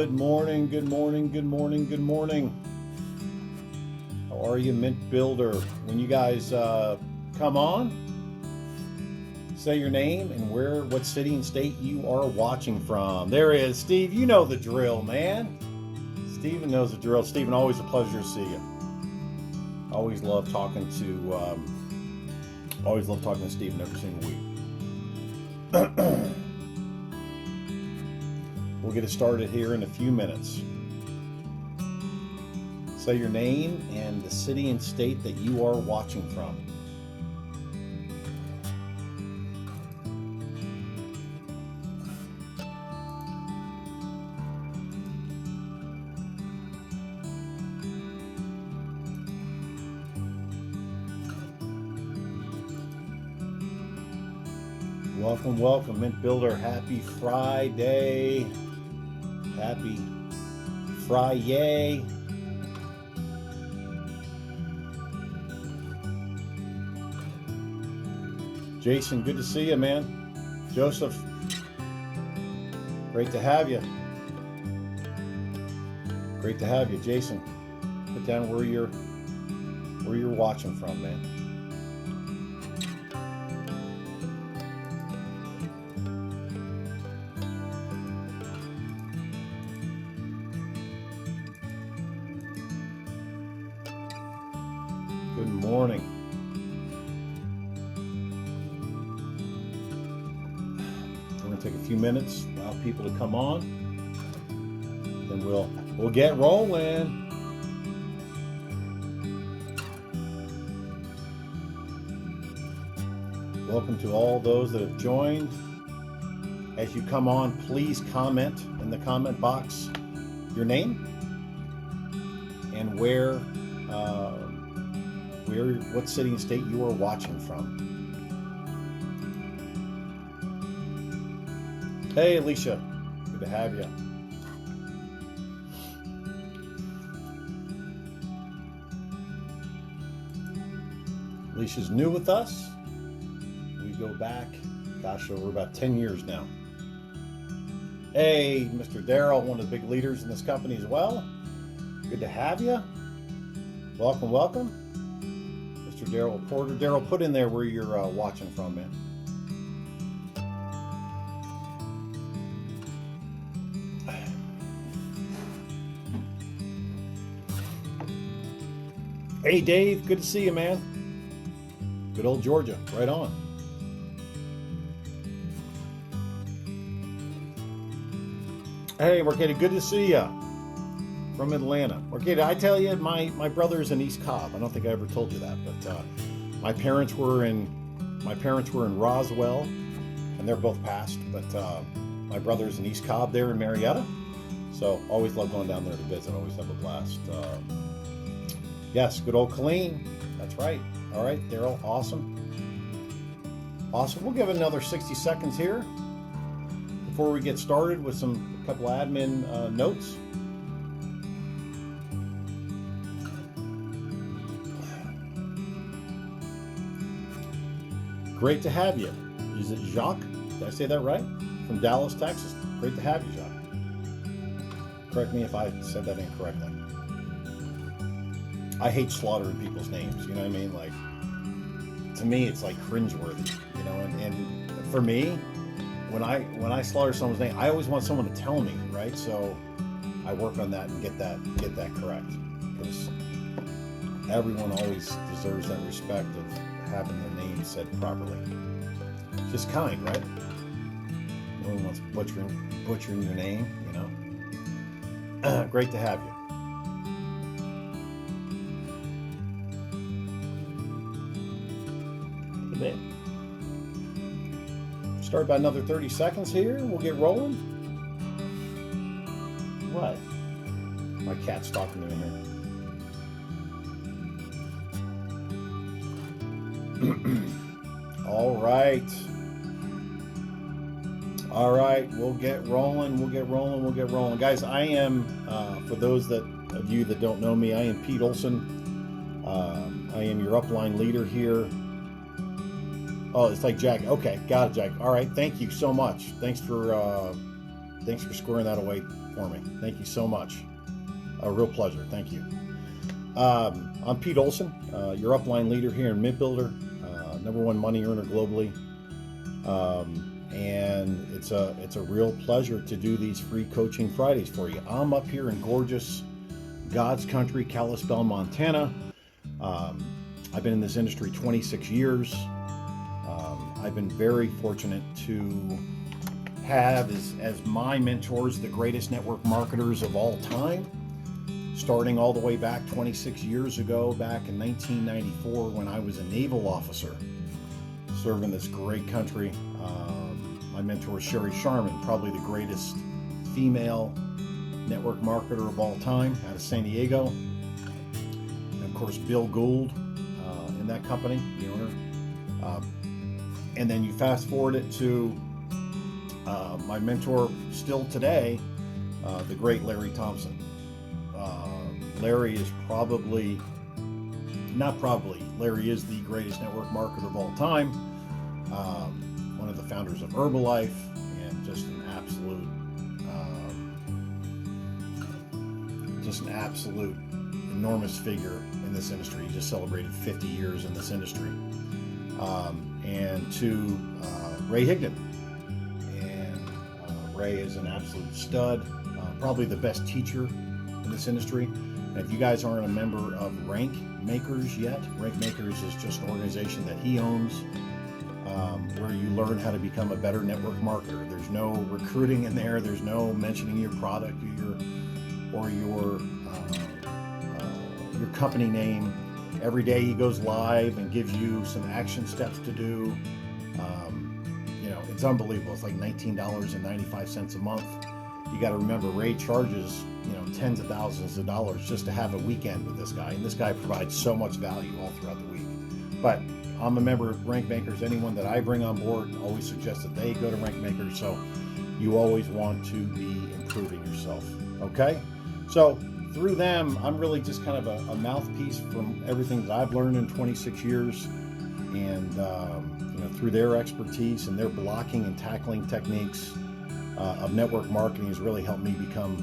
Good morning, good morning, good morning, good morning. How are you, Mint Builder? When you guys come on, say your name and what city and state you are watching from. There is Steve. You know the drill, man. Steven knows the drill. Steven, always a pleasure to see you. Always love talking to Steven every single week. We'll get it started here in a few minutes. Say your name and the city and state that you are watching from. Welcome, welcome, Mint Builder. Happy Friday. Happy Friday. Jason, good to see you, man. Joseph, great to have you. Great to have you, Jason. Put down where you're watching from, man. Good morning. We're going to take a few minutes, allow people to come on, then we'll get rolling. Welcome to all those that have joined. As you come on, please comment in the comment box your name and what city and state you are watching from. Hey, Alicia, good to have you. Alicia's new with us. We go back, over about 10 years now. Hey, Mr. Darrell, one of the big leaders in this company as well. Good to have you. Welcome, welcome. Mr. Darrell Porter. Darrell, put in there where you're watching from, man. Hey, Dave. Good to see you, man. Good old Georgia. Right on. Hey, Marquetta. Good to see you. From Atlanta. Marquetta, I tell you, my brother's in East Cobb. I don't think I ever told you that, but my parents were in Roswell, and they're both passed. But my brother's in East Cobb there in Marietta, so always love going down there to visit. Always have a blast. Yes, good old Colleen. That's right. All right, Daryl, awesome. Awesome. We'll give it another 60 seconds here before we get started with a couple admin notes. Great to have you. Is it Jacques? Did I say that right? From Dallas, Texas. Great to have you, Jacques. Correct me if I said that incorrectly. I hate slaughtering people's names, you know what I mean? Like, to me, it's like cringeworthy, you know? And for me, when I slaughter someone's name, I always want someone to tell me, right? So I work on that and get that correct, because everyone always deserves that respect of having their name said properly. It's just kind, right? No one wants butchering your name, you know? Great to have you. Start about another 30 seconds here, and we'll get rolling. What? My cat's talking to me here. All right. All right, we'll get rolling. Guys, I am, for those of you that don't know me, I am Pete Olsen. I am your upline leader here. Oh, it's like Jack. Okay, got it, Jack. All right, thank you so much. Thanks for Thanks for squaring that away for me. Thank you so much. A real pleasure. Thank you. I'm Pete Olsen, your upline leader here in MintBuilder, #1 money earner globally. And it's a real pleasure to do these free coaching Fridays for you. I'm up here in gorgeous God's country, Kalispell, Montana. I've been in this industry 26 years. I've been very fortunate to have as my mentors the greatest network marketers of all time, starting all the way back 26 years ago, back in 1994 when I was a naval officer serving this great country. My mentor is Sherry Sharman, probably the greatest female network marketer of all time out of San Diego. And of course, Bill Gould in that company, the owner. And then you fast forward it to my mentor still today, the great Larry Thompson. Larry is Larry is the greatest network marketer of all time. One of the founders of Herbalife, and just an absolute enormous figure in this industry. He just celebrated 50 years in this industry. And to Ray Higdon. And Ray is an absolute stud, probably the best teacher in this industry. And if you guys aren't a member of Rank Makers yet, Rank Makers is just an organization that he owns, where you learn how to become a better network marketer. There's no recruiting in there. There's no mentioning your product or your company name. Every day he goes live and gives you some action steps to do. It's unbelievable. It's like $19.95 a month. You got to remember, Ray charges tens of thousands of dollars just to have a weekend with this guy, and this guy provides so much value all throughout the week. But I'm a member of Rank Makers. Anyone that I bring on board always suggests that they go to Rank Makers. So you always want to be improving yourself. Okay, so through them, I'm really just kind of a mouthpiece from everything that I've learned in 26 years, and through their expertise and their blocking and tackling techniques of network marketing has really helped me become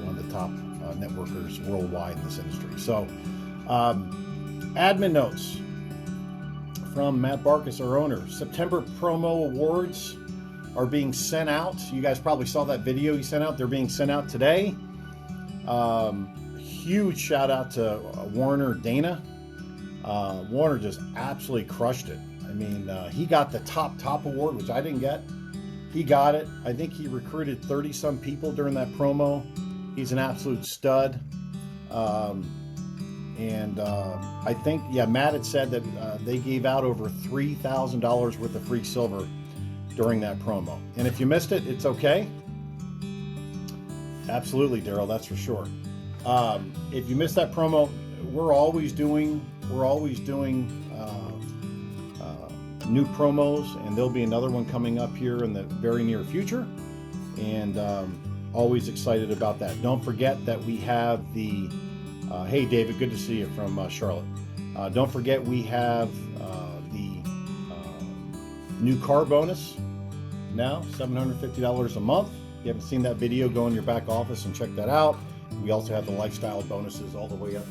one of the top networkers worldwide in this industry. So admin notes from Matt Barkus, our owner. September promo awards are being sent out. You guys probably saw that video he sent out. They're being sent out today. Huge shout out to Warner Dana. Warner just absolutely crushed it. I mean, he got the top award, which I didn't get. He got it. I think he recruited 30 some people during that promo. He's an absolute stud. I think, Matt had said that they gave out over $3,000 worth of free silver during that promo. And if you missed it, it's okay. Absolutely, Daryl, that's for sure. If you missed that promo, we're always doing new promos, and there'll be another one coming up here in the very near future, and always excited about that. Don't forget that we have the hey David, good to see you from Charlotte. Don't forget we have the new car bonus now, $750 a month. If you haven't seen that video, go in your back office and check that out. We also have the lifestyle bonuses all the way up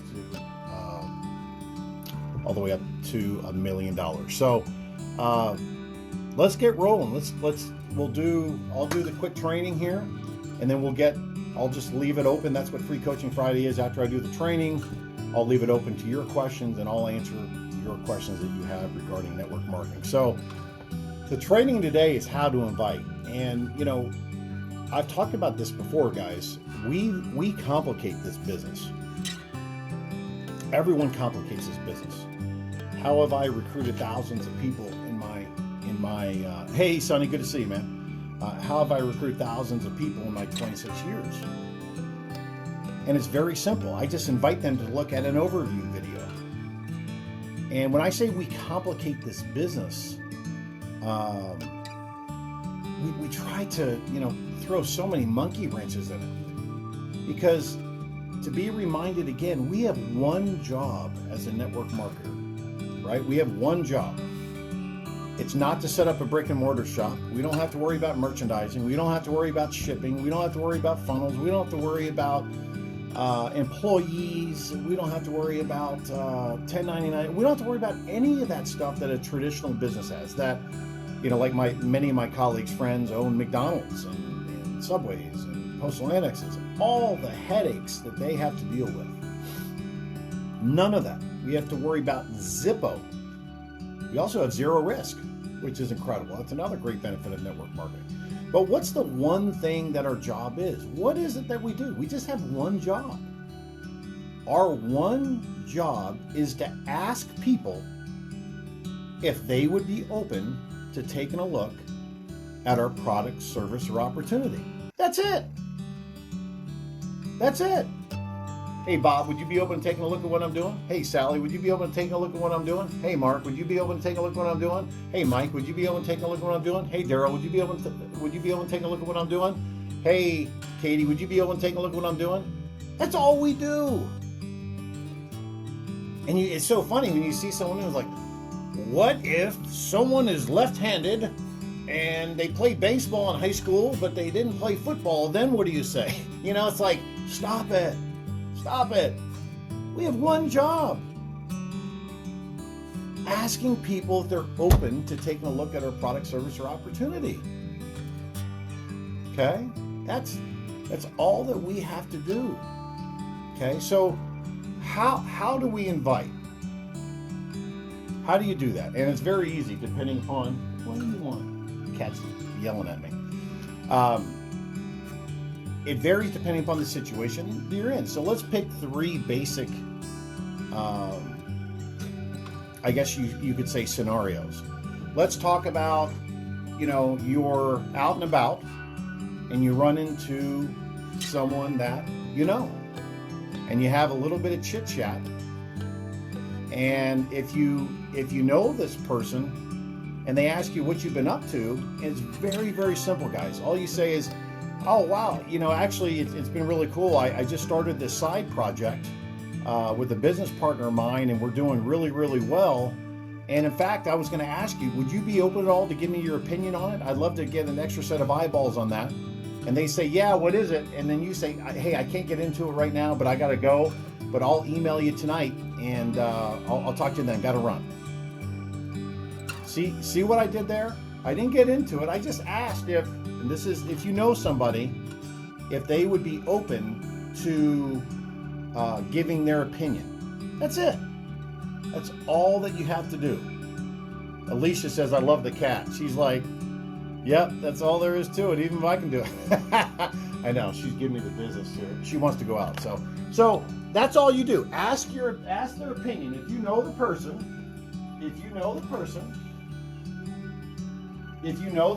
to $1 million. So let's get rolling. I'll do the quick training here, and then I'll just leave it open. That's what Free Coaching Friday is. After I do the training, I'll leave it open to your questions, and I'll answer your questions that you have regarding network marketing. So the training today is how to invite. And I've talked about this before, guys. We complicate this business. Everyone complicates this business. How have I recruited thousands of people in my hey Sonny, good to see you, man. How have I recruited thousands of people in my 26 years? And it's very simple. I just invite them to look at an overview video. And when I say we complicate this business, we try to throw so many monkey wrenches in it, because to be reminded again, we have one job as a network marketer, right? We have one job, It's not to set up a brick and mortar shop. We don't have to worry about merchandising. We don't have to worry about shipping. We don't have to worry about funnels. We don't have to worry about employees. We don't have to worry about 1099. We don't have to worry about any of that stuff that a traditional business has. That, like many of my colleagues' friends own McDonald's and Subways and postal annexes. All the headaches that they have to deal with. None of that. We have to worry about Zippo. We also have zero risk, which is incredible. That's another great benefit of network marketing. But what's the one thing that our job is? What is it that we do? We just have one job. Our one job is to ask people if they would be open to taking a look at our product, service, or opportunity. That's it. That's it. Hey, Bob, would you be open to taking a look at what I'm doing? Hey, Sally, would you be open to taking a look at what I'm doing? Hey, Mark, would you be open to taking a look at what I'm doing? Hey, Mike, would you be open to taking a look at what I'm doing? Hey, Daryl, would you be open to taking a look at what I'm doing? Hey, Katie, would you be open to taking a look at what I'm doing? That's all we do. And it's so funny when you see someone who's like, what if someone is left-handed and they played baseball in high school, but they didn't play football? Then what do you say? It's like, stop it. Stop it. We have one job. Asking people if they're open to taking a look at our product, service, or opportunity. Okay? That's all that we have to do. Okay? So how do we invite? How do you do that? And it's very easy depending upon what do you want? Cat's yelling at me. It varies depending upon the situation you're in. So let's pick three basic, I guess you could say scenarios. Let's talk about, you're out and about and you run into someone that and you have a little bit of chit chat. And if you know this person and they ask you what you've been up to, it's very, very simple, guys. All you say is, oh, wow, actually, it's been really cool. I just started this side project with a business partner of mine, and we're doing really, really well. And in fact, I was going to ask you, would you be open at all to give me your opinion on it? I'd love to get an extra set of eyeballs on that. And they say, yeah, what is it? And then you say, hey, I can't get into it right now, but I got to go. But I'll email you tonight, and I'll talk to you then. Got to run. See what I did there? I didn't get into it. I just asked if you know somebody, if they would be open to giving their opinion. That's it. That's all that you have to do. Alicia says, I love the cat. She's like, yep, that's all there is to it, even if I can do it. I know, she's giving me the business here. She wants to go out. So that's all you do. Ask their opinion. If you know the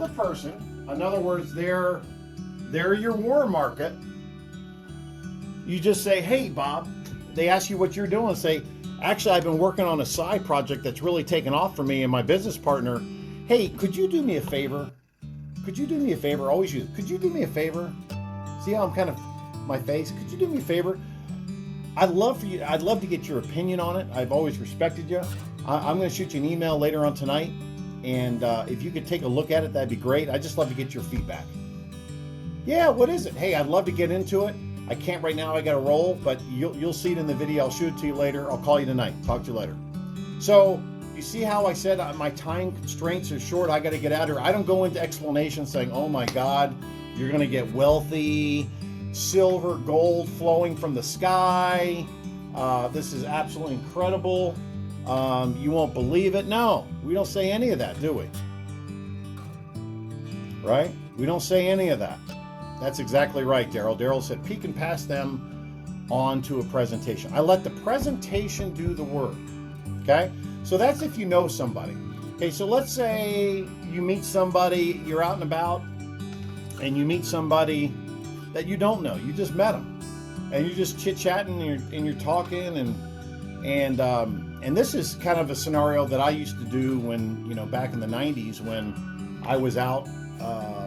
person, in other words, they're your warm market. You just say, hey, Bob. They ask you what you're doing. Say, actually, I've been working on a side project that's really taken off for me and my business partner. Hey, could you do me a favor? Could you do me a favor? Always use, could you do me a favor? See how I'm kind of, my face? Could you do me a favor? I'd love to get your opinion on it. I've always respected you. I'm going to shoot you an email later on tonight. And if you could take a look at it, that'd be great. I'd just love to get your feedback. Yeah, what is it? Hey, I'd love to get into it. I can't right now. I got to roll, but you'll see it in the video. I'll shoot it to you later. I'll call you tonight. Talk to you later. So you see how I said my time constraints are short. I got to get out of here. I don't go into explanations saying, oh my God, you're going to get wealthy, silver, gold flowing from the sky. This is absolutely incredible. You won't believe it. No, we don't say any of that, do we? Right? We don't say any of that. That's exactly right, Daryl. Daryl said, Pete can pass them on to a presentation. I let the presentation do the work. Okay? So that's if you know somebody. Okay, so let's say you meet somebody, you're out and about, and you meet somebody that you don't know. You just met them. And you're just chit-chatting and you're talking and this is kind of a scenario that I used to do when, back in the 90s when I was out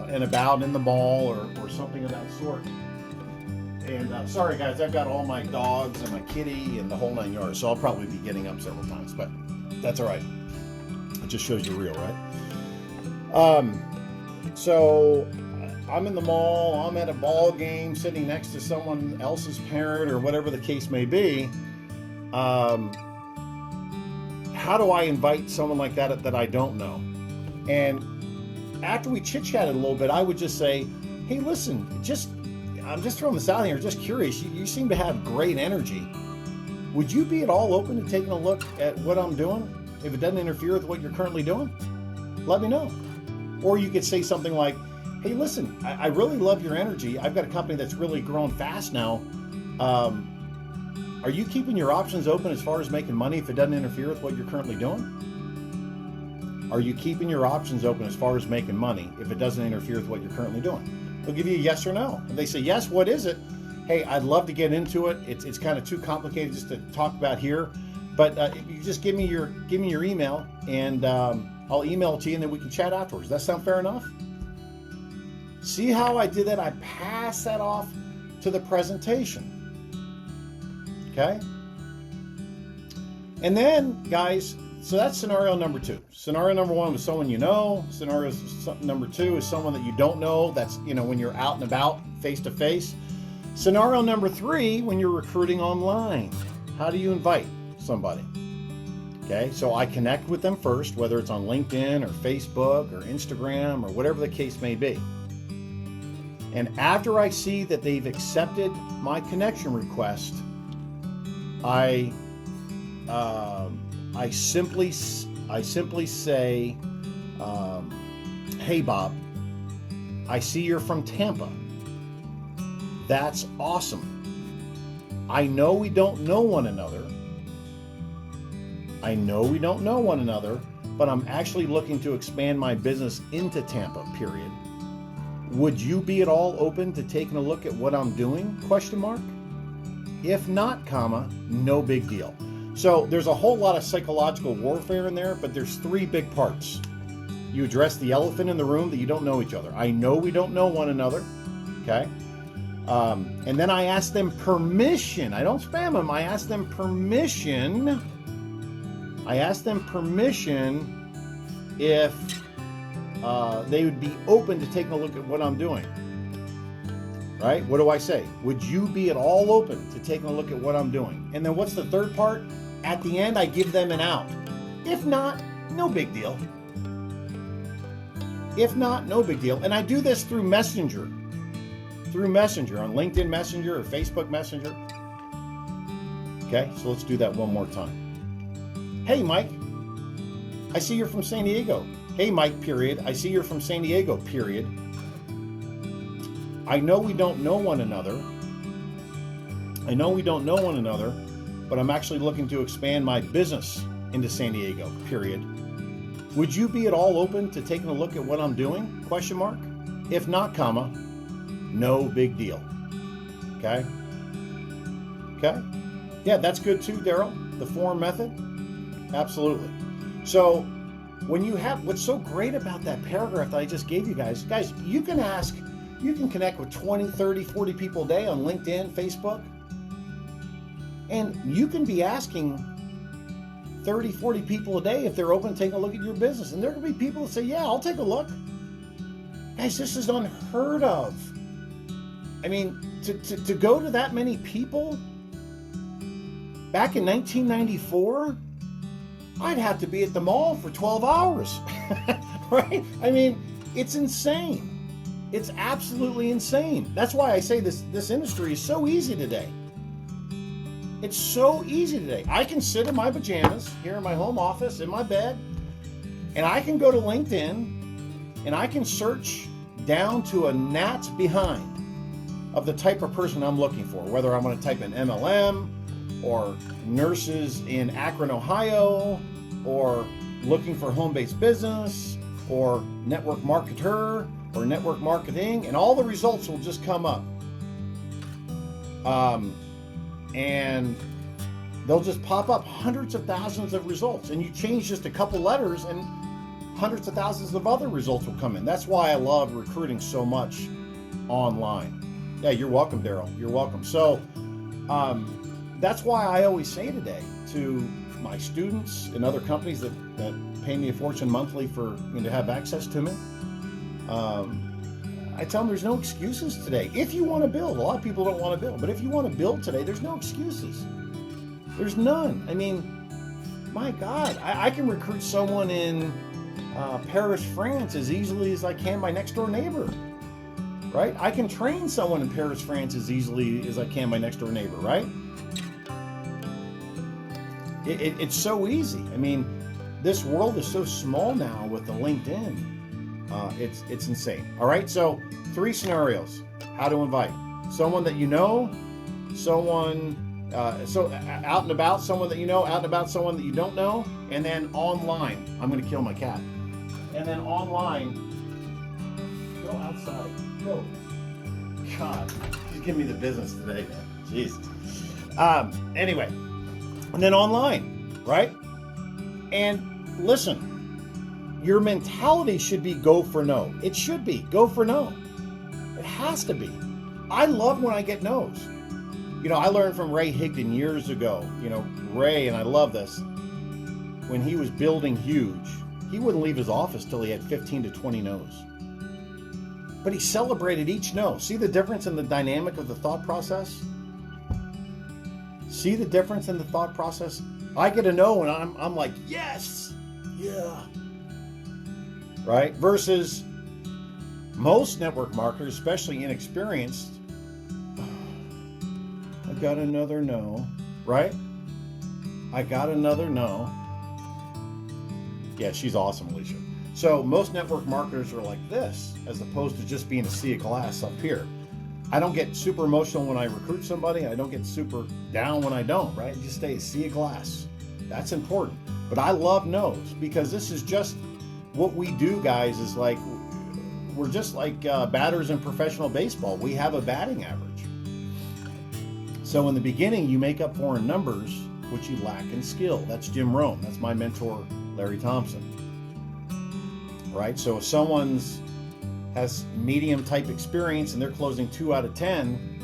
and about in the mall or something of that sort. And sorry guys, I've got all my dogs and my kitty and the whole 9 yards, so I'll probably be getting up several times, but that's all right. just shows you're real, right? So I'm in the mall, I'm at a ball game, sitting next to someone else's parent or whatever the case may be. How do I invite someone like that I don't know? And after we chit-chatted a little bit, I would just say, hey, listen, I'm just throwing this out here, just curious. You seem to have great energy. Would you be at all open to taking a look at what I'm doing? If it doesn't interfere with what you're currently doing, let me know. Or you could say something like, hey, listen, I really love your energy. I've got a company that's really grown fast now. Are you keeping your options open as far as making money if it doesn't interfere with what you're currently doing? Are you keeping your options open as far as making money if it doesn't interfere with what you're currently doing? They'll give you a yes or no. If they say yes, what is it? Hey, I'd love to get into it. It's kind of too complicated just to talk about here, but you just give me your email, and I'll email it to you, and then we can chat afterwards. Does that sound fair enough? See how I did that? I passed that off to the presentation. Okay? And then, guys, so that's scenario number 2. Scenario number 1 was someone you know. Scenario number 2 is someone that you don't know. That's, when you're out and about, face to face. Scenario number 3, when you're recruiting online. How do you invite somebody? Okay, so I connect with them first, whether it's on LinkedIn or Facebook or Instagram or whatever the case may be. And after I see that they've accepted my connection request, I simply say, hey Bob, I see you're from Tampa. That's awesome. I know we don't know one another. But I'm actually looking to expand my business into Tampa, period. Would you be at all open to taking a look at what I'm doing? ? If not, no big deal. So there's a whole lot of psychological warfare in there, but there's 3 big parts. You address the elephant in the room that you don't know each other. I know we don't know one another, okay? And then I ask them permission. I don't spam them. I ask them permission. If they would be open to taking a look at what I'm doing. Right? What do I say? Would you be at all open to taking a look at what I'm doing? And then what's the third part? At the end, I give them an out. If not, no big deal. And I do this through Messenger. On LinkedIn Messenger or Facebook Messenger. Okay, so let's do that one more time. Hey, Mike, I see you're from San Diego. Hey, Mike, period. I see you're from San Diego, period. I know we don't know one another, but I'm actually looking to expand my business into San Diego, period. Would you be at all open to taking a look at what I'm doing? ? If not, no big deal. Okay? Yeah, that's good too, Daryl. The form method? Absolutely. So when you have, what's so great about that paragraph that I just gave you guys, you can connect with 20, 30, 40 people a day on LinkedIn, Facebook, and you can be asking 30, 40 people a day if they're open to taking a look at your business. And there can be people that say, yeah, I'll take a look. Guys, this is unheard of. I mean, to go to that many people back in 1994, I'd have to be at the mall for 12 hours, right? I mean, it's insane. It's absolutely insane. That's why I say this industry is so easy today. It's so easy today. I can sit in my pajamas here in my home office in my bed, and I can go to LinkedIn and I can search down to a gnat's behind of the type of person I'm looking for, whether I'm going to type in MLM or nurses in Akron, Ohio, or looking for home-based business or network marketer or network marketing, and all the results will just come up. And they'll just pop up hundreds of thousands of results, and you change just a couple letters and hundreds of thousands of other results will come in. That's why I love recruiting so much online. Yeah, you're welcome, Daryl. You're welcome. So that's why I always say today to my students in other companies that pay me a fortune monthly for to have access to me. I tell them there's no excuses today. If you want to build, a lot of people don't want to build, but if you want to build today, there's no excuses. There's none. I mean, my God, I can recruit someone in Paris, France as easily as I can my next door neighbor, right? I can train someone in Paris, France as easily as I can my next door neighbor, right? It's so easy. I mean, this world is so small now with the LinkedIn. It's insane. All right, so 3 scenarios. How to invite someone that you know, someone out and about, someone that you know, out and about, someone that you don't know, and then online. I'm going to kill my cat. And then online, go outside. Go. God, she's giving me the business today, man. Jeez. Anyway, and then online, right? And listen, your mentality should be go for no. It should be go for no. It has to be. I love when I get no's. I learned from Ray Higdon years ago. Ray, and I love this, when he was building huge, he wouldn't leave his office till he had 15 to 20 no's. But he celebrated each no. See the difference in the dynamic of the thought process? See the difference in the thought process? I get a no and I'm like, yes, yeah. Right? Versus most network marketers, especially inexperienced, I got another no, right? I got another no. Yeah, she's awesome, Alicia. So most network marketers are like this, as opposed to just being a sea of glass up here. I don't get super emotional when I recruit somebody. I don't get super down when I don't, right? Just stay a sea of glass. That's important. But I love no's because this is just what we do, guys, is like, we're just like batters in professional baseball. We have a batting average. So in the beginning, you make up for in numbers what you lack in skill. That's Jim Rohn. That's my mentor, Larry Thompson. Right? So if someone's has medium type experience and they're closing 2 out of 10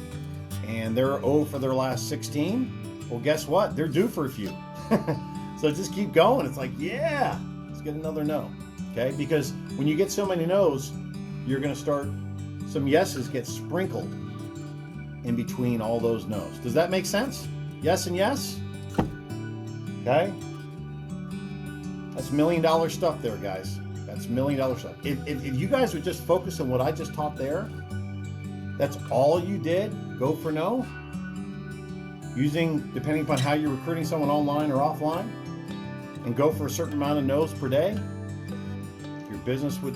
and they're 0 for their last 16, well, guess what? They're due for a few. So just keep going. It's like, yeah, let's get another no. Okay? Because when you get so many no's, you're going to start, some yeses get sprinkled in between all those no's. Does that make sense? Yes and yes? Okay? That's $1 million stuff there, guys. That's $1 million stuff. If you guys would just focus on what I just taught there, that's all you did, go for no, using, depending upon how you're recruiting someone online or offline, and go for a certain amount of no's per day, your business would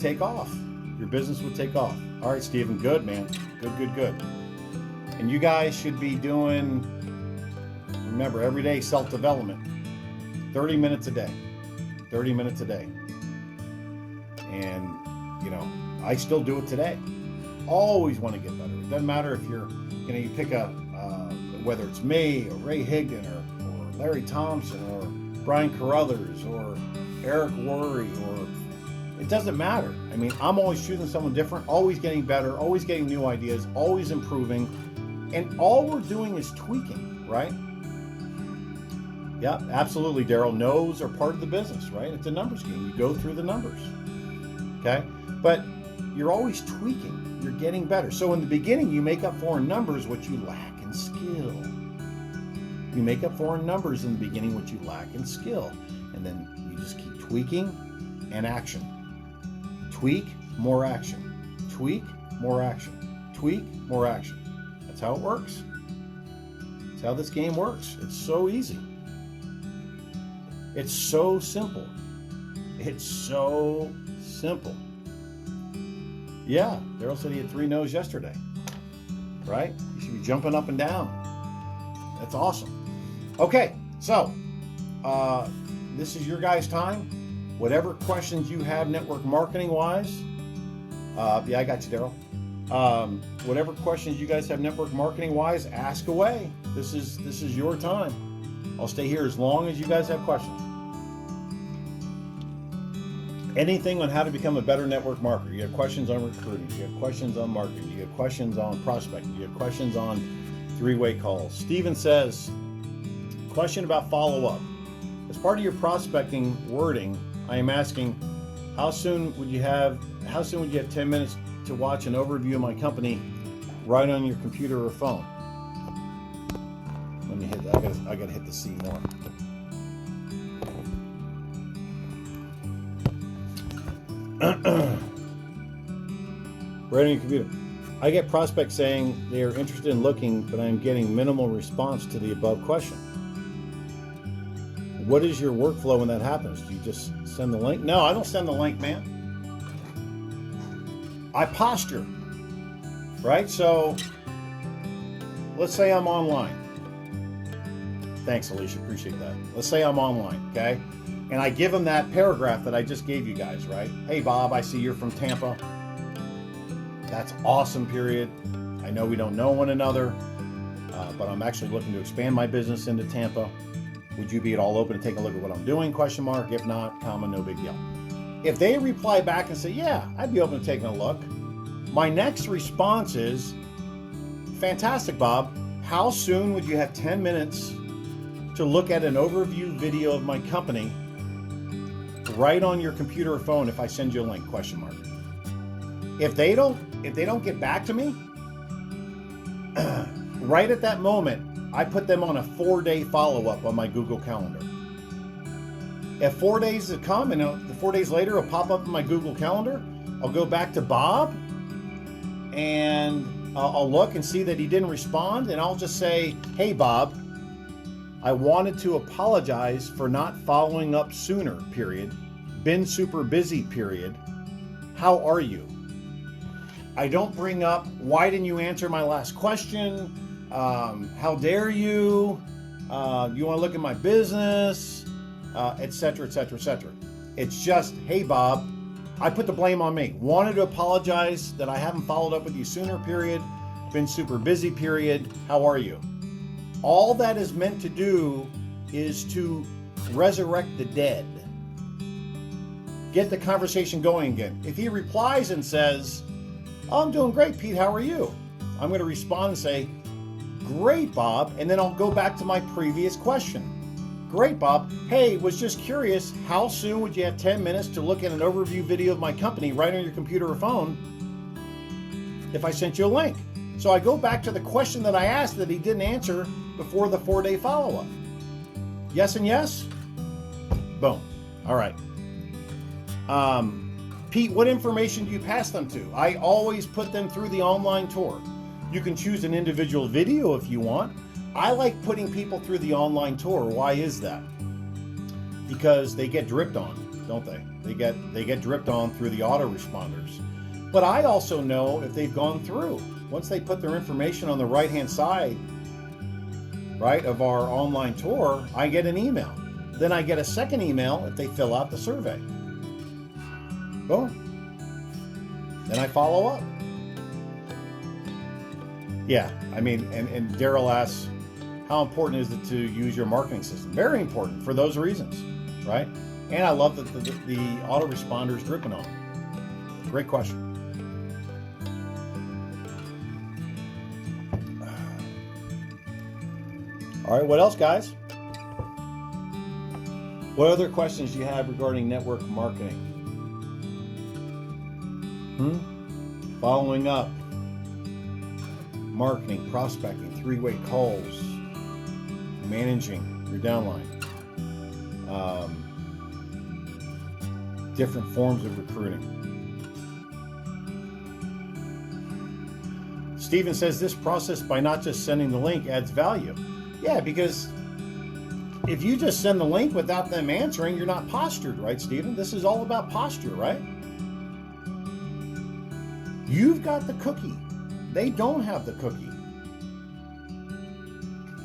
take off. Your business would take off. All right, Stephen, good, man. Good. And you guys should be doing, remember, every day self-development, 30 minutes a day. 30 minutes a day. And, I still do it today. Always want to get better. It doesn't matter if you're, you pick a, whether it's me or Ray Higdon or Larry Thompson or Brian Carruthers or Eric Worre, or it doesn't matter. I mean, I'm always choosing someone different, always getting better, always getting new ideas, always improving. And all we're doing is tweaking, right? Yeah, absolutely, Daryl. No's are part of the business, right? It's a numbers game. You go through the numbers, okay? But you're always tweaking. You're getting better. So in the beginning, you make up for in numbers what you lack in skill. You make up for in numbers in the beginning what you lack in skill. And then you just keep tweaking and action. Tweak, more action. Tweak, more action. Tweak, more action. That's how it works. That's how this game works. It's so easy. It's so simple. It's so simple. Yeah, Daryl said he had 3 no's yesterday. Right? You should be jumping up and down. That's awesome. Okay, so this is your guys' time. Whatever questions you have network marketing wise, yeah, I got you, Daryl. Whatever questions you guys have network marketing wise, ask away. This is your time. I'll stay here as long as you guys have questions. Anything on how to become a better network marketer. You have questions on recruiting. You have questions on marketing. You have questions on prospecting. You have questions on 3-way calls. Steven says, Question about follow-up. As part of your prospecting wording, I am asking, how soon would you have 10 minutes to watch an overview of my company right on your computer or phone? Let me hit that. I gotta hit the C more. Right on your computer. I get prospects saying they are interested in looking, but I am getting minimal response to the above question. What is your workflow when that happens? Do you just send the link? No, I don't send the link, man. I posture, right? So let's say I'm online. Thanks, Alicia. Appreciate that. Let's say I'm online, okay? And I give them that paragraph that I just gave you guys, right? Hey, Bob, I see you're from Tampa. That's awesome, period. I know we don't know one another, but I'm actually looking to expand my business into Tampa. Would you be at all open to taking a look at what I'm doing? Question mark. If not, comma, no big deal. If they reply back and say, yeah, I'd be open to taking a look, my next response is, fantastic, Bob. How soon would you have 10 minutes to look at an overview video of my company right on your computer or phone if I send you a link? Question mark. If they don't get back to me, right at that moment, I put them on a 4-day follow-up on my Google Calendar. If 4 days have come and 4 days later it'll pop up in my Google Calendar, I'll go back to Bob and I'll look and see that he didn't respond, and I'll just say, hey Bob, I wanted to apologize for not following up sooner, period. Been super busy, period. How are you? I don't bring up, why didn't you answer my last question? How dare you? You want to look at my business? Etc., etc., etc. It's just, hey, Bob, I put the blame on me. Wanted to apologize that I haven't followed up with you sooner, period. Been super busy, period. How are you? All that is meant to do is to resurrect the dead. Get the conversation going again. If he replies and says, oh, I'm doing great, Pete, how are you? I'm going to respond and say, great, Bob, and then I'll go back to my previous question. Great, Bob. Hey, was just curious, how soon would you have 10 minutes to look at an overview video of my company right on your computer or phone if I sent you a link? So I go back to the question that I asked that he didn't answer before the 4-day follow-up. Yes and yes? Boom. All right. Pete, what information do you pass them to? I always put them through the online tour. You can choose an individual video if you want. I like putting people through the online tour. Why is that? Because they get dripped on, don't they? They get dripped on through the autoresponders. But I also know if they've gone through. Once they put their information on the right-hand side, right, of our online tour, I get an email. Then I get a second email if they fill out the survey. Boom. Then I follow up. Yeah, I mean, and Daryl asks, how important is it to use your marketing system? Very important for those reasons, right? And I love that the autoresponder is dripping on. Great question. All right, what else, guys? What other questions do you have regarding network marketing? Following up, marketing, prospecting, 3-way calls, managing your downline, different forms of recruiting. Steven says this process, by not just sending the link, adds value. Yeah, because if you just send the link without them answering, you're not postured, right, Steven? This is all about posture, right? You've got the cookie. They don't have the cookie.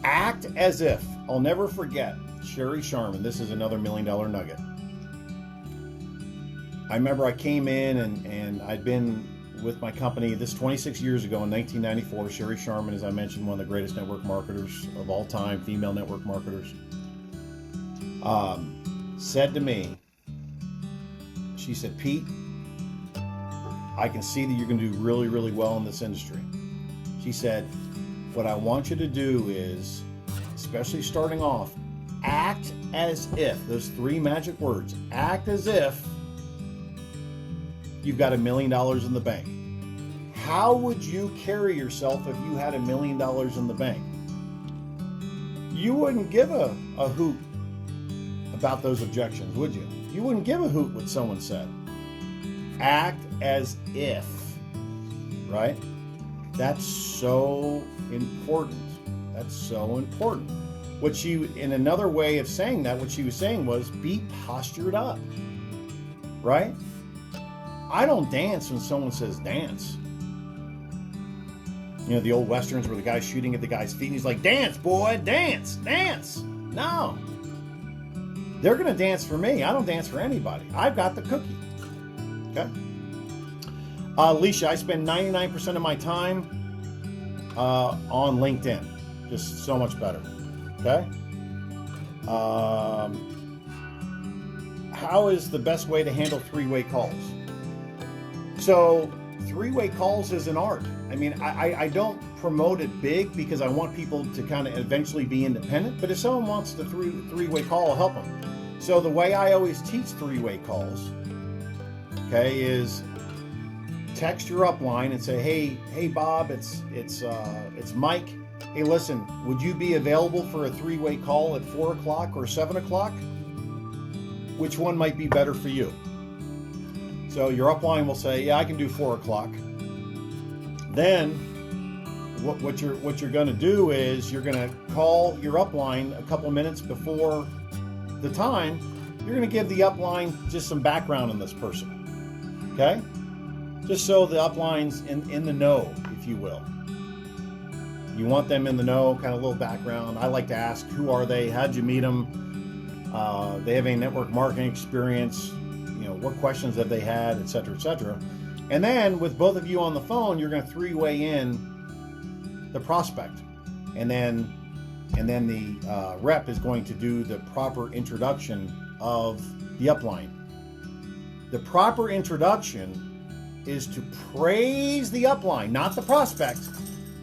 Act as if. I'll never forget Sherry Sharman. This is another $1 million nugget. I remember I came in and I'd been with my company, this 26 years ago in 1994. Sherry Sharman, as I mentioned, one of the greatest network marketers of all time, female network marketers, said to me, she said, Pete, I can see that you're going to do really, really well in this industry. She said, what I want you to do is especially starting off, act as if, those 3 magic words, act as if you've got $1 million in the bank. How would you carry yourself if you had $1 million in the bank? You wouldn't give a hoot about those objections, would you? You wouldn't give a hoot what someone said. Act as if, right? That's so important. That's so important. What she, in another way of saying that, what she was saying was be postured up, right? I don't dance when someone says dance. You know, the old westerns where the guy's shooting at the guy's feet and he's like, dance, boy, dance, dance. No. They're going to dance for me. I don't dance for anybody. I've got the cookie. Okay? Alicia, I spend 99% of my time on LinkedIn. Just so much better. Okay? How is the best way to handle 3-way calls? So 3-way calls is an art. I mean, I don't promote it big because I want people to kind of eventually be independent. But if someone wants the three-way call, I'll help them. So the way I always teach 3-way calls, okay, is text your upline and say, hey Bob, it's Mike. Hey, listen, would you be available for a 3-way call at 4 o'clock or 7 o'clock? Which one might be better for you? So your upline will say, yeah, I can do 4 o'clock. Then what you're going to do is you're going to call your upline a couple minutes before the time. You're going to give the upline just some background on this person. Okay? Just so the upline's in the know, if you will. You want them in the know, kind of a little background. I like to ask, who are they? How'd you meet them? They have any network marketing experience? You know, what questions have they had, et cetera, et cetera. And then with both of you on the phone, you're going to 3-way in the prospect. And then the rep is going to do the proper introduction of the upline. The proper introduction is to praise the upline, not the prospect.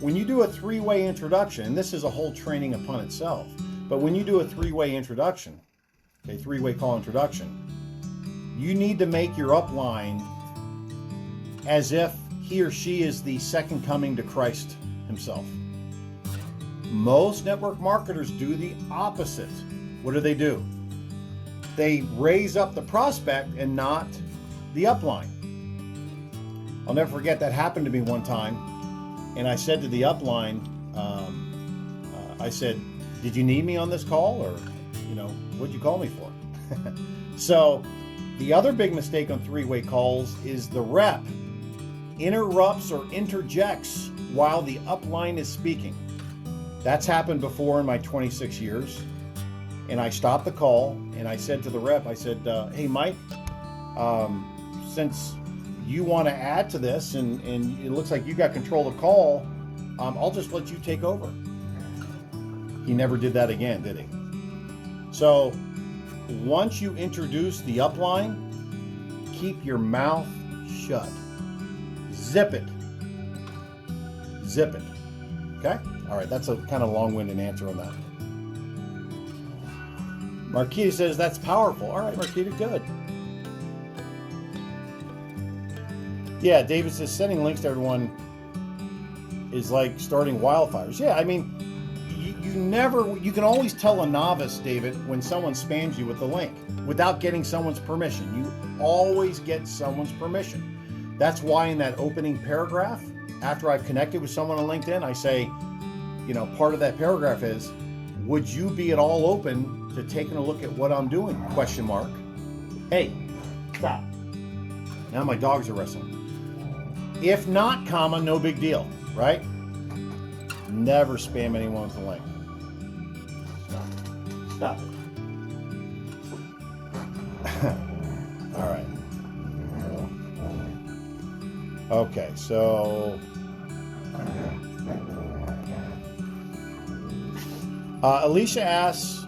When you do a 3-way introduction, and this is a whole training upon itself, but when you do a 3-way introduction, a 3-way call introduction, you need to make your upline as if he or she is the second coming to Christ himself. Most network marketers do the opposite. What do? They raise up the prospect and not the upline. I'll never forget that happened to me one time. And I said to the upline, I said, did you need me on this call? Or, what'd you call me for? So the other big mistake on 3-way calls is the rep interrupts or interjects while the upline is speaking. That's happened before in my 26 years. And I stopped the call and I said to the rep, I said, hey, Mike, since you want to add to this and it looks like you got control of the call, I'll just let you take over. He never did that again, did he? So once you introduce the upline, keep your mouth shut. Zip it. Okay? All right, that's a kind of long-winded answer on that. Marquita says that's powerful. All right, Marquita, good. Yeah, David says sending links to everyone is like starting wildfires. Yeah, I mean, you can always tell a novice, David, when someone spams you with the link without getting someone's permission. You always get someone's permission. That's why in that opening paragraph, after I've connected with someone on LinkedIn, I say, part of that paragraph is, would you be at all open to taking a look at what I'm doing? ? Hey, stop. Now my dogs are wrestling. If not, comma, no big deal, right? Never spam anyone with a link. Stop it. All right. Okay, so Alicia asks,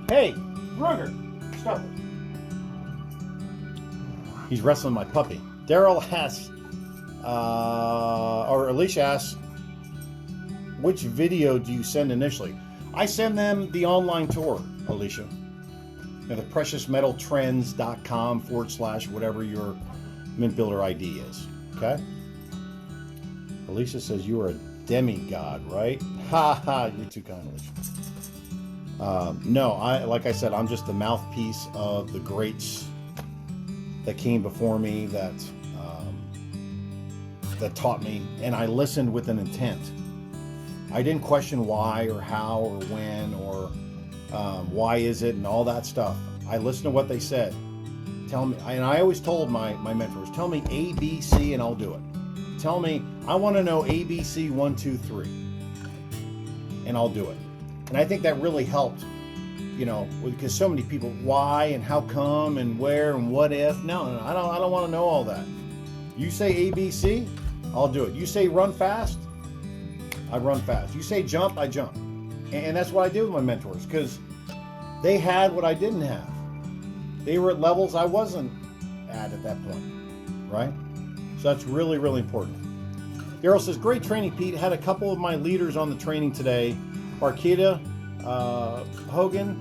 hey, Ruger, stop it. He's wrestling my puppy. Daryl asks, or Alicia asks, which video do you send initially? I send them the online tour, Alicia. The preciousmetaltrends.com / whatever your Mint Builder ID is. Okay? Alicia says you are a demigod, right? Ha ha, you're too kind, Alicia. No, like I said, I'm just the mouthpiece of the greats that came before me, that taught me, and I listened with an intent. I didn't question why or how or when or why is it and all that stuff. I listened to what they said. Tell me, and I always told my mentors, tell me A, B, C, and I'll do it. Tell me, I want to know A, B, C, 1, 2, 3, and I'll do it. And I think that really helped, because so many people, why and how come and where and what if. No, I don't want to know all that. You say A, B, C, I'll do it. You say run fast, I run fast. You say jump, I jump. And that's what I did with my mentors, because they had what I didn't have. They were at levels I wasn't at that point, right? So that's really, really important. Daryl says, great training, Pete. Had a couple of my leaders on the training today. Marquita Hogan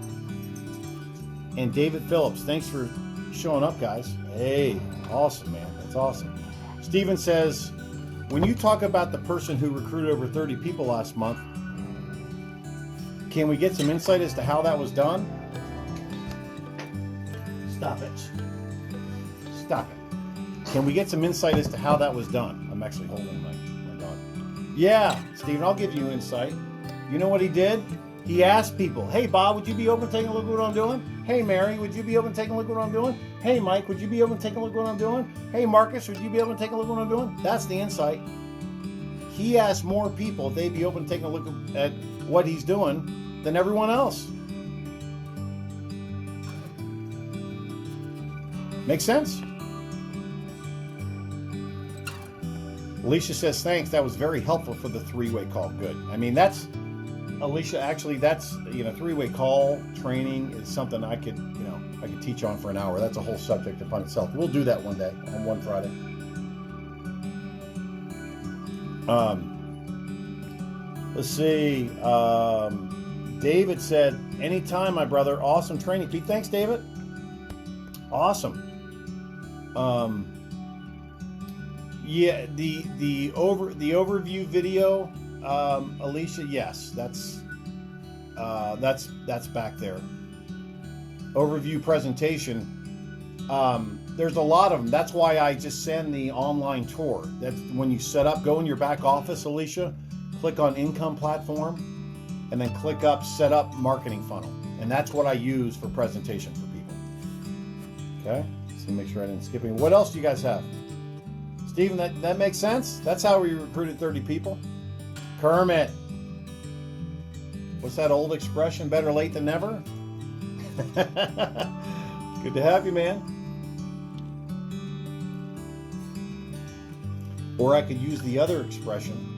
and David Phillips. Thanks for showing up, guys. Hey, awesome, man. That's awesome. Steven says, when you talk about the person who recruited over 30 people last month, can we get some insight as to how that was done? Stop it. Stop it. Can we get some insight as to how that was done? I'm actually holding my dog. Yeah, Steven, I'll give you insight. You know what he did? He asked people, hey, Bob, would you be open to taking a look at what I'm doing? Hey, Mary, would you be open to taking a look at what I'm doing? Hey, Mike, would you be open to taking a look at what I'm doing? Hey, Marcus, would you be open to taking a look at what I'm doing? That's the insight. He asked more people if they'd be open to taking a look at what he's doing than everyone else. Make sense? Alicia says, thanks. That was very helpful for the three-way call. Good. I mean, that's, Alicia, actually, that's, three-way call training is something I could teach on for an hour. That's a whole subject upon itself. We'll do that one day on one Friday. Let's see. David said, anytime, my brother. Awesome training, Pete. Thanks, David. Awesome. Yeah, the overview video, Alicia, yes, that's back there. Overview presentation. There's a lot of them. That's why I just send the online tour. That's when you set up, go in your back office, Alicia, click on income platform, and then click up set up marketing funnel. And that's what I use for presentation for people. Okay, so make sure I didn't skip any. What else do you guys have? Steven, that makes sense? That's how we recruited 30 people. Kermit. What's that old expression? Better late than never? Good to have you, man. Or I could use the other expression.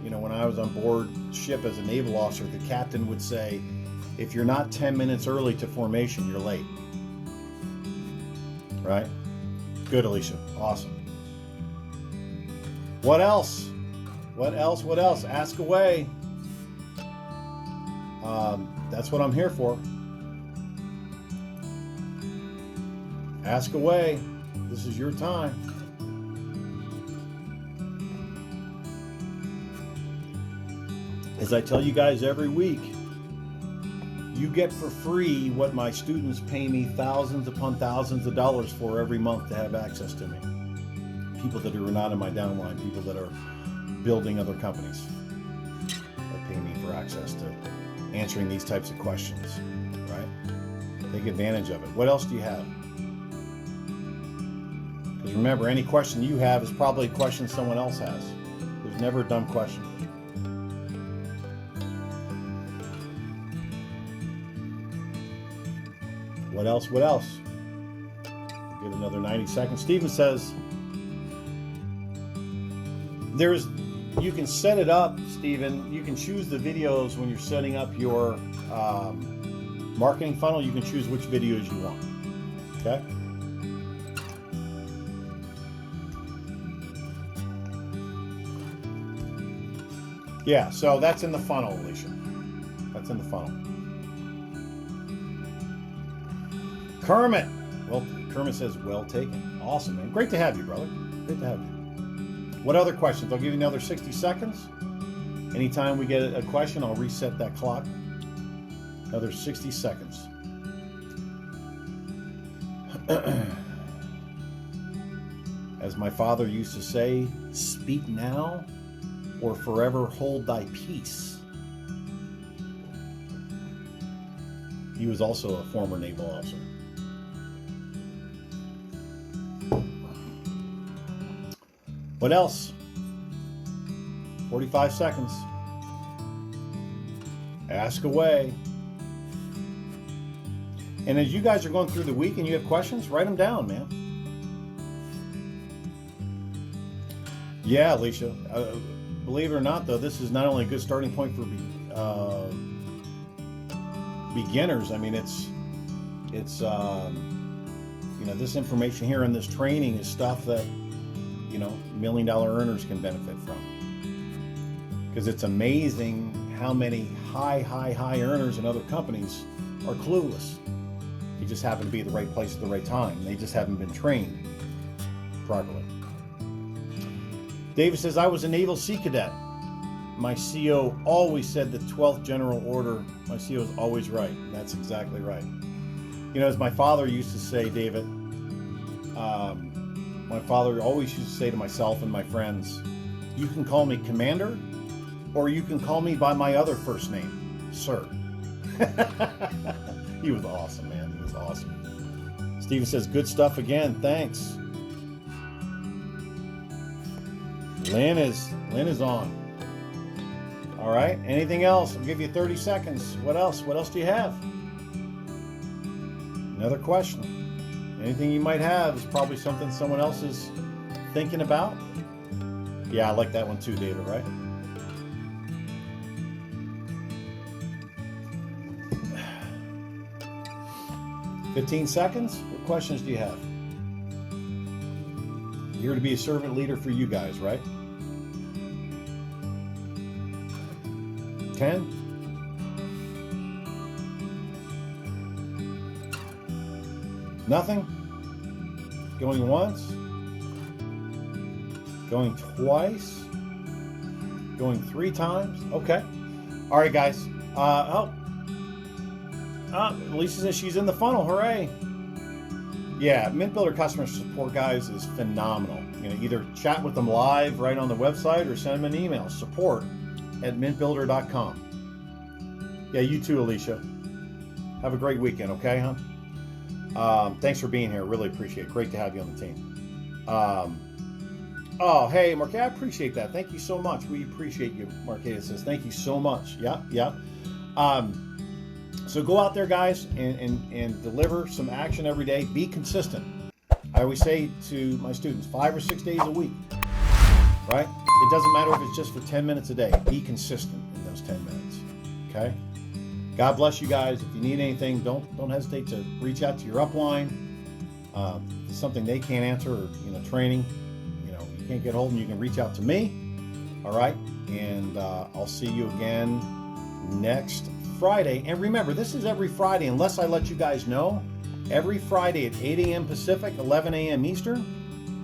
When I was on board ship as a naval officer, the captain would say, if you're not 10 minutes early to formation, you're late. Right? Good, Alicia. Awesome. What else? What else? Ask away. That's what I'm here for. Ask away. This is your time. As I tell you guys every week, you get for free what my students pay me thousands upon thousands of dollars for every month to have access to me. People that are not in my downline, people that are building other companies that pay me for access to answering these types of questions, right? Take advantage of it. What else do you have? Because remember, any question you have is probably a question someone else has. There's never a dumb question. What else? What else? Give another 90 seconds. Steven says, you can set it up, Steven. You can choose the videos when you're setting up your marketing funnel. You can choose which videos you want. Okay? Yeah, so that's in the funnel, Alicia. That's in the funnel. Kermit. Well, Kermit says, well taken. Awesome, man. Great to have you, brother. Great to have you. What other questions? I'll give you another 60 seconds. Anytime we get a question, I'll reset that clock. Another 60 seconds. As my father used to say, speak now or forever hold thy peace. He was also a former naval officer. What else? 45 seconds. Ask away. And as you guys are going through the week and you have questions, write them down, man. Yeah, Alicia. Believe it or not, though, this is not only a good starting point for beginners. I mean, it's you know, this information here in this training is stuff that, you know, $1 million earners can benefit from. Because it's amazing how many high earners in other companies are clueless. They just happen to be at the right place at the right time. They just haven't been trained properly. David says, I was a Naval Sea Cadet. My CO always said the 12th General Order. My CO is always right. And that's exactly right. You know, as my father used to say, David, my father always used to say to myself and my friends, you can call me Commander, or you can call me by my other first name, Sir. He was awesome, man. He was awesome. Steven says, good stuff again. Thanks. Lynn is on. All right. Anything else? I'll give you 30 seconds. What else? What else do you have? Another question. Anything you might have is probably something someone else is thinking about. Yeah, I like that one too, David, right? "15 seconds. What questions do you have? You're here to be a servant leader for you guys, right? 10. Nothing? Going once? Going twice? Going 3 times? Okay. All right, guys. Lisa says she's in the funnel. Hooray. Yeah, MintBuilder customer support, guys, is phenomenal. You know, either chat with them live right on the website or send them an email. support@mintbuilder.com. Yeah, you too, Alicia. Have a great weekend, okay, huh? Thanks for being here. Really appreciate it. Great to have you on the team. Oh, hey, Marquette, I appreciate that. Thank you so much. We appreciate you, Marquette says. Thank you so much. Yeah. So go out there, guys, and deliver some action every day. Be consistent. I always say to my students, 5 or 6 days a week, right? It doesn't matter if it's just for 10 minutes a day. Be consistent in those 10 minutes, okay? God bless you guys. If you need anything, don't hesitate to reach out to your upline. If it's something they can't answer, or training, you can't get hold of them, you can reach out to me. All right, and I'll see you again next Friday. And remember, this is every Friday, unless I let you guys know. Every Friday at 8 a.m. Pacific, 11 a.m. Eastern.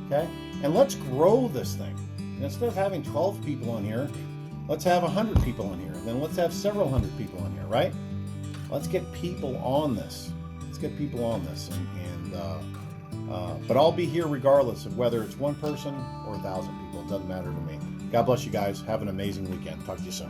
Okay, and let's grow this thing. And instead of having 12 people on here, let's have 100 people on here. Then let's have several hundred people on here, right? Let's get people on this. Let's get people on this. But I'll be here regardless of whether it's one person or 1,000 people. It doesn't matter to me. God bless you guys. Have an amazing weekend. Talk to you soon.